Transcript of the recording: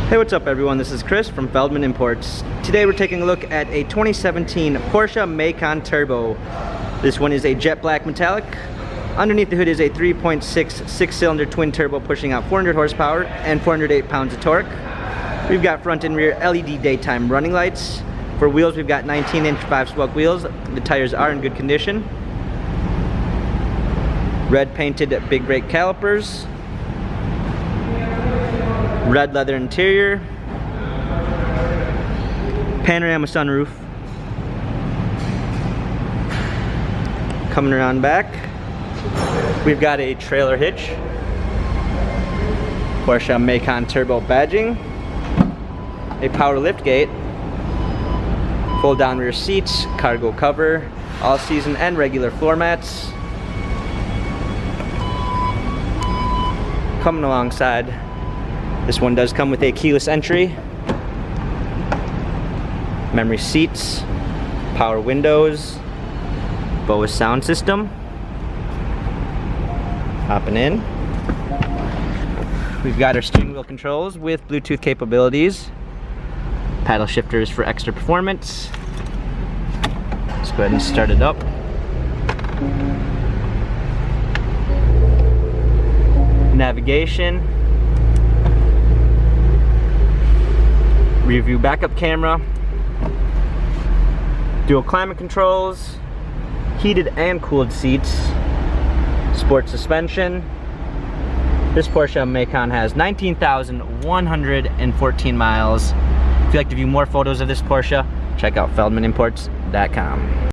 Hey, what's up everyone? This is Chris from Feldmann Imports. Today we're taking a look at a 2017 Porsche Macan Turbo. This one is a jet black metallic. Underneath the hood is a 3.6 six-cylinder twin turbo pushing out 400 horsepower and 408 pounds of torque. We've got front and rear LED daytime running lights. For wheels, we've got 19-inch 5-spoke wheels. The tires are in good condition. Red painted big brake calipers. Red leather interior, panorama sunroof. Coming around back, we've got a trailer hitch, Porsche Macan Turbo badging, a power lift gate, fold down rear seats, cargo cover, all season and regular floor mats. Coming alongside, this one does come with a keyless entry, memory seats, power windows, Bose sound system. Hopping in, we've got our steering wheel controls with Bluetooth capabilities, paddle shifters for extra performance. Let's go ahead and start it up. Navigation. Rear view backup camera, dual climate controls, heated and cooled seats, sport suspension. This Porsche Macan has 19,114 miles. If you'd like to view more photos of this Porsche, check out feldmanimports.com.